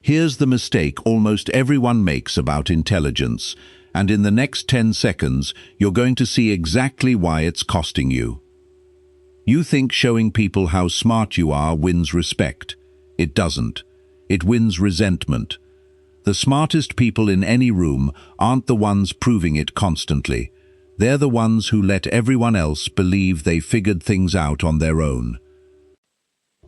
Here's the mistake almost everyone makes about intelligence, and in the next 10 seconds, you're going to see exactly why it's costing you. You think showing people how smart you are wins respect. It doesn't. It wins resentment. The smartest people in any room aren't the ones proving it constantly. They're the ones who let everyone else believe they figured things out on their own.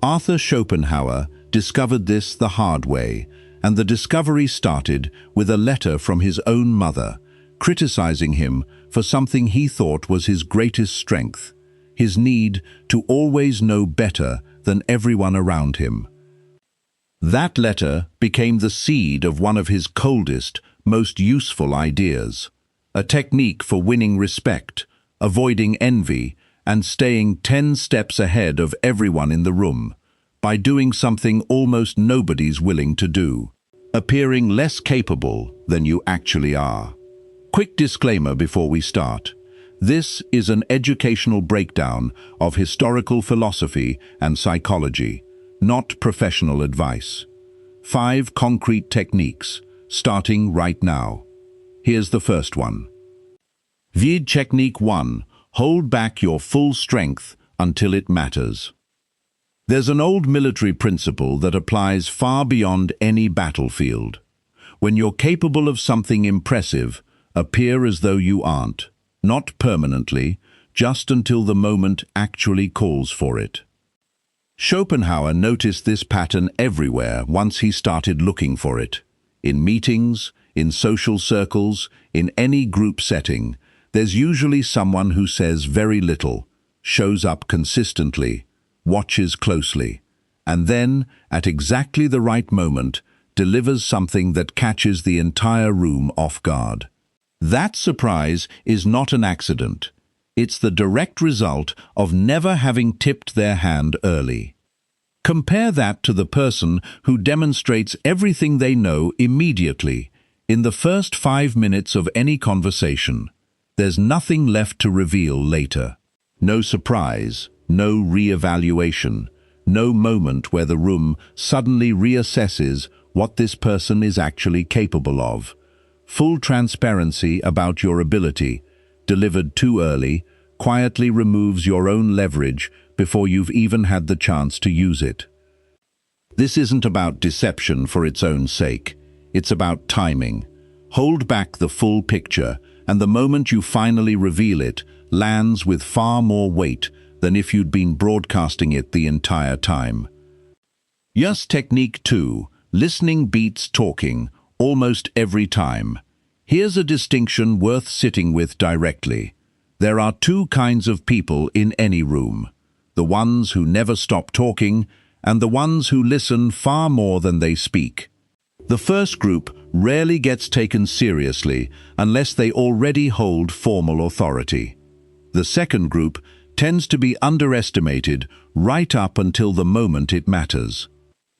Arthur Schopenhauer discovered this the hard way, and the discovery started with a letter from his own mother, criticizing him for something he thought was his greatest strength, his need to always know better than everyone around him. That letter became the seed of one of his coldest, most useful ideas, a technique for winning respect, avoiding envy, and staying 10 steps ahead of everyone in the room, by doing something almost nobody's willing to do, appearing less capable than you actually are. Quick disclaimer before we start. This is an educational breakdown of historical philosophy and psychology, not professional advice. 5 concrete techniques, starting right now. Here's the first one. Vid Technique 1. Hold back your full strength until it matters. There's an old military principle that applies far beyond any battlefield. When you're capable of something impressive, appear as though you aren't. Not permanently, just until the moment actually calls for it. Schopenhauer noticed this pattern everywhere once he started looking for it. In meetings, in social circles, in any group setting, there's usually someone who says very little, shows up consistently, watches closely, and then, at exactly the right moment, delivers something that catches the entire room off guard. That surprise is not an accident. It's the direct result of never having tipped their hand early. Compare that to the person who demonstrates everything they know immediately, in the first 5 minutes of any conversation. There's nothing left to reveal later. No surprise, no re-evaluation, no moment where the room suddenly reassesses what this person is actually capable of. Full transparency about your ability, delivered too early, quietly removes your own leverage before you've even had the chance to use it. This isn't about deception for its own sake. It's about timing. Hold back the full picture, and the moment you finally reveal it lands with far more weight than if you'd been broadcasting it the entire time. Yes, Technique 2. Listening beats talking, almost every time. Here's a distinction worth sitting with directly. There are 2 kinds of people in any room. The ones who never stop talking, and the ones who listen far more than they speak. The first group rarely gets taken seriously unless they already hold formal authority. The second group tends to be underestimated right up until the moment it matters.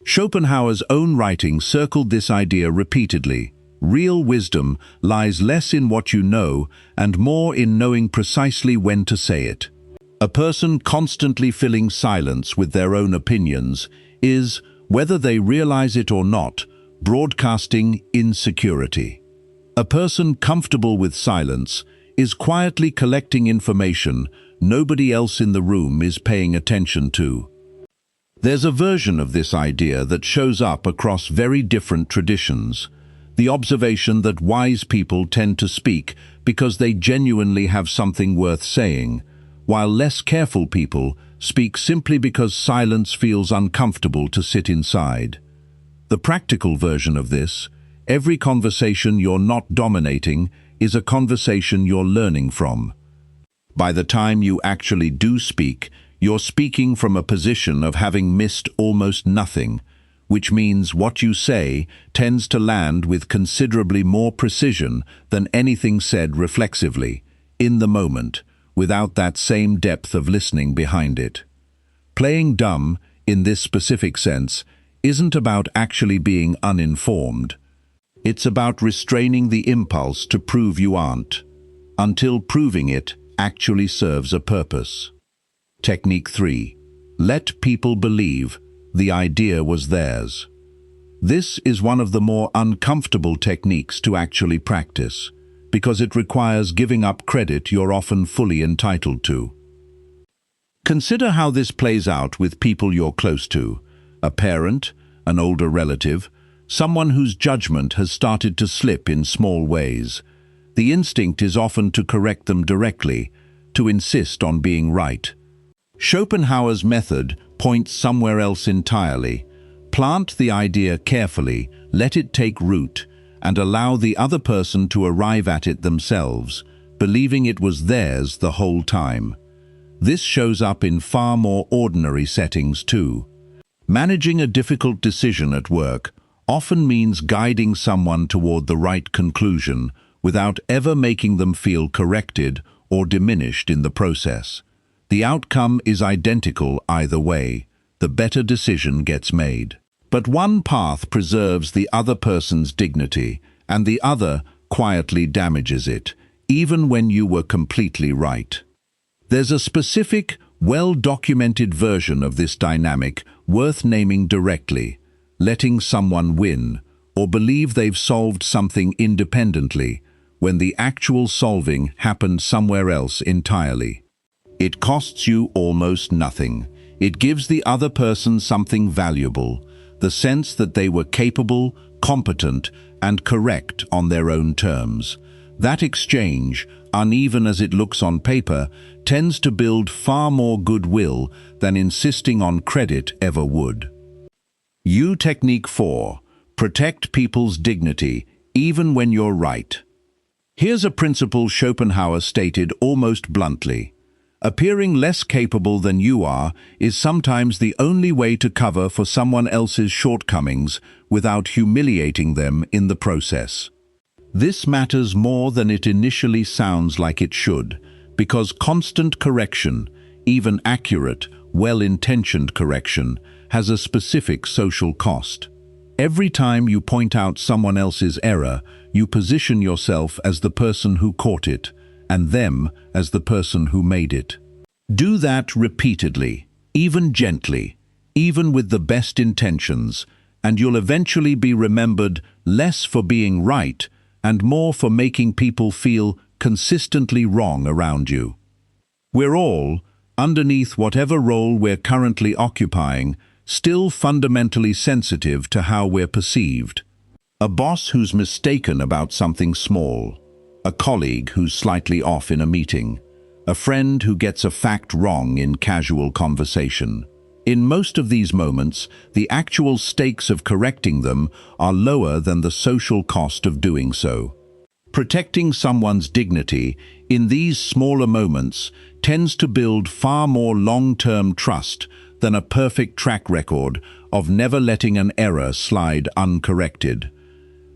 Schopenhauer's own writing circled this idea repeatedly. Real wisdom lies less in what you know and more in knowing precisely when to say it. A person constantly filling silence with their own opinions is, whether they realize it or not, broadcasting insecurity. A person comfortable with silence is quietly collecting information nobody else in the room is paying attention to. There's a version of this idea that shows up across very different traditions. The observation that wise people tend to speak because they genuinely have something worth saying, while less careful people speak simply because silence feels uncomfortable to sit inside. The practical version of this, every conversation you're not dominating is a conversation you're learning from. By the time you actually do speak, you're speaking from a position of having missed almost nothing, which means what you say tends to land with considerably more precision than anything said reflexively, in the moment, without that same depth of listening behind it. Playing dumb, in this specific sense, isn't about actually being uninformed. It's about restraining the impulse to prove you aren't, until proving it actually serves a purpose. Technique 3. Let people believe the idea was theirs. This is one of the more uncomfortable techniques to actually practice, because it requires giving up credit you're often fully entitled to. Consider how this plays out with people you're close to: a parent, an older relative, someone whose judgment has started to slip in small ways. The instinct is often to correct them directly, to insist on being right. Schopenhauer's method points somewhere else entirely. Plant the idea carefully, let it take root, and allow the other person to arrive at it themselves, believing it was theirs the whole time. This shows up in far more ordinary settings too. Managing a difficult decision at work often means guiding someone toward the right conclusion without ever making them feel corrected or diminished in the process. The outcome is identical either way. The better decision gets made. But one path preserves the other person's dignity, and the other quietly damages it, even when you were completely right. There's a specific, well-documented version of this dynamic worth naming directly: letting someone win, or believe they've solved something independently, when the actual solving happened somewhere else entirely. It costs you almost nothing. It gives the other person something valuable: the sense that they were capable, competent, and correct on their own terms. That exchange, uneven as it looks on paper, tends to build far more goodwill than insisting on credit ever would. Technique 4. Protect people's dignity, even when you're right. Here's a principle Schopenhauer stated almost bluntly: appearing less capable than you are is sometimes the only way to cover for someone else's shortcomings without humiliating them in the process. This matters more than it initially sounds like it should, because constant correction, even accurate, well-intentioned correction, has a specific social cost. Every time you point out someone else's error, you position yourself as the person who caught it, and them as the person who made it. Do that repeatedly, even gently, even with the best intentions, and you'll eventually be remembered less for being right and more for making people feel consistently wrong around you. We're all, underneath whatever role we're currently occupying, still fundamentally sensitive to how we're perceived. A boss who's mistaken about something small, a colleague who's slightly off in a meeting, a friend who gets a fact wrong in casual conversation. In most of these moments, the actual stakes of correcting them are lower than the social cost of doing so. Protecting someone's dignity in these smaller moments tends to build far more long-term trust than a perfect track record of never letting an error slide uncorrected.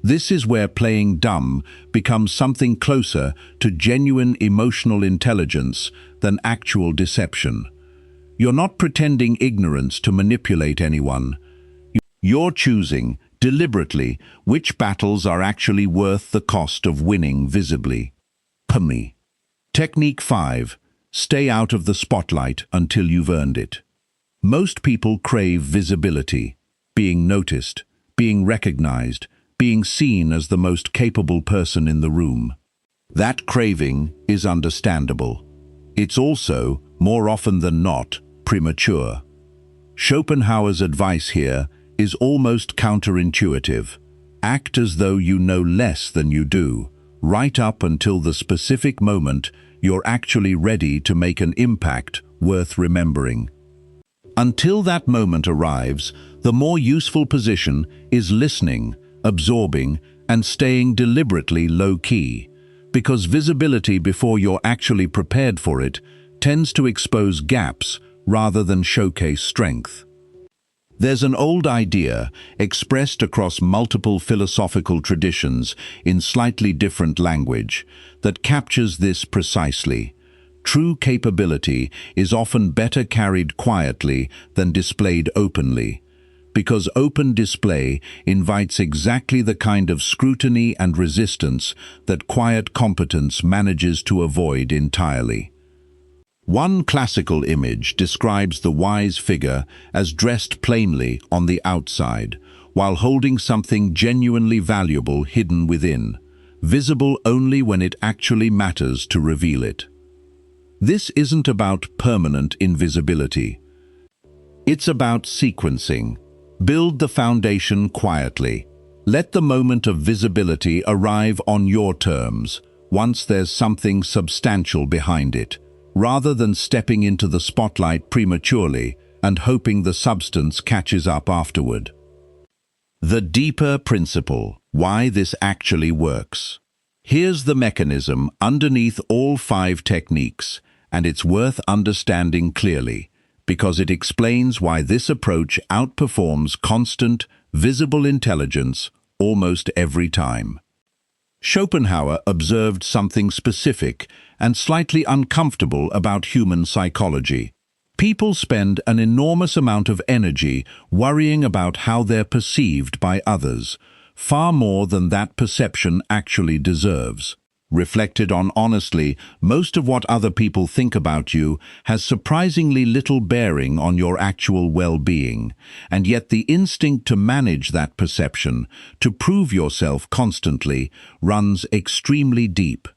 This is where playing dumb becomes something closer to genuine emotional intelligence than actual deception. You're not pretending ignorance to manipulate anyone. You're choosing, deliberately, which battles are actually worth the cost of winning visibly. Technique 5. Stay out of the spotlight until you've earned it. Most people crave visibility, being noticed, being recognized, being seen as the most capable person in the room. That craving is understandable. It's also, more often than not, premature. Schopenhauer's advice here is almost counterintuitive. Act as though you know less than you do, right up until the specific moment you're actually ready to make an impact worth remembering. Until that moment arrives, the more useful position is listening, absorbing, and staying deliberately low-key, because visibility before you're actually prepared for it tends to expose gaps rather than showcase strength. There's an old idea, expressed across multiple philosophical traditions in slightly different language, that captures this precisely. True capability is often better carried quietly than displayed openly, because open display invites exactly the kind of scrutiny and resistance that quiet competence manages to avoid entirely. One classical image describes the wise figure as dressed plainly on the outside, while holding something genuinely valuable hidden within, visible only when it actually matters to reveal it. This isn't about permanent invisibility. It's about sequencing. Build the foundation quietly. Let the moment of visibility arrive on your terms, once there's something substantial behind it, rather than stepping into the spotlight prematurely and hoping the substance catches up afterward. The deeper principle, why this actually works. Here's the mechanism underneath all 5 techniques, and it's worth understanding clearly, because it explains why this approach outperforms constant, visible intelligence almost every time. Schopenhauer observed something specific and slightly uncomfortable about human psychology. People spend an enormous amount of energy worrying about how they're perceived by others, far more than that perception actually deserves. Reflected on honestly, most of what other people think about you has surprisingly little bearing on your actual well-being, and yet the instinct to manage that perception, to prove yourself constantly, runs extremely deep.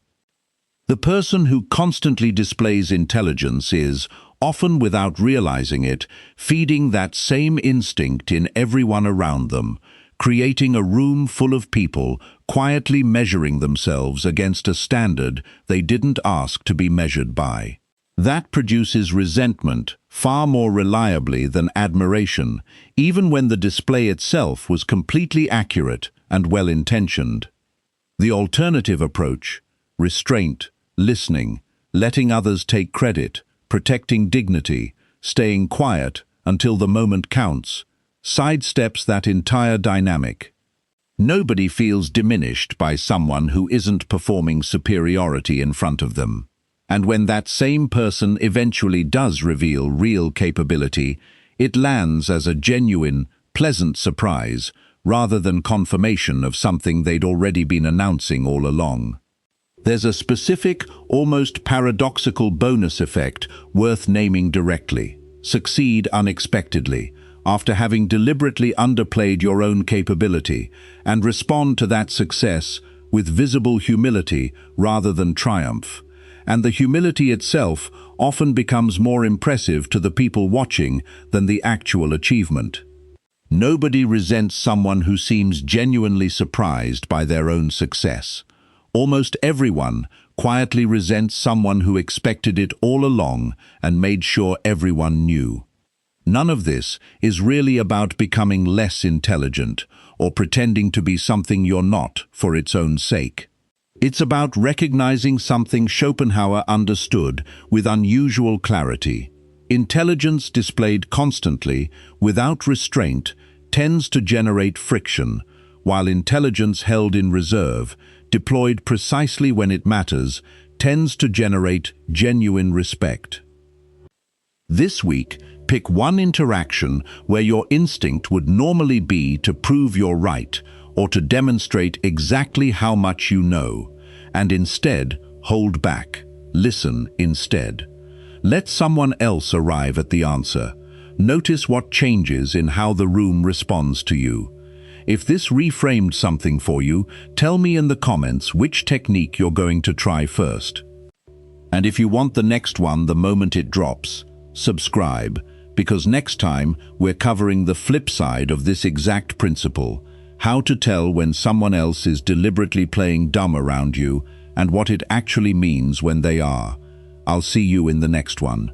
The person who constantly displays intelligence is, often without realizing it, feeding that same instinct in everyone around them, creating a room full of people quietly measuring themselves against a standard they didn't ask to be measured by. That produces resentment far more reliably than admiration, even when the display itself was completely accurate and well-intentioned. The alternative approach, restraint, listening, letting others take credit, protecting dignity, staying quiet until the moment counts, sidesteps that entire dynamic. Nobody feels diminished by someone who isn't performing superiority in front of them. And when that same person eventually does reveal real capability, it lands as a genuine, pleasant surprise rather than confirmation of something they'd already been announcing all along. There's a specific, almost paradoxical bonus effect worth naming directly. Succeed unexpectedly, after having deliberately underplayed your own capability, and respond to that success with visible humility rather than triumph. And the humility itself often becomes more impressive to the people watching than the actual achievement. Nobody resents someone who seems genuinely surprised by their own success. Almost everyone quietly resents someone who expected it all along and made sure everyone knew. None of this is really about becoming less intelligent or pretending to be something you're not for its own sake. It's about recognizing something Schopenhauer understood with unusual clarity. Intelligence displayed constantly, without restraint, tends to generate friction, while intelligence held in reserve, deployed precisely when it matters, tends to generate genuine respect. This week, pick one interaction where your instinct would normally be to prove you're right or to demonstrate exactly how much you know, and instead hold back. Listen instead. Let someone else arrive at the answer. Notice what changes in how the room responds to you. If this reframed something for you, tell me in the comments which technique you're going to try first. And if you want the next one the moment it drops, subscribe, because next time we're covering the flip side of this exact principle, how to tell when someone else is deliberately playing dumb around you and what it actually means when they are. I'll see you in the next one.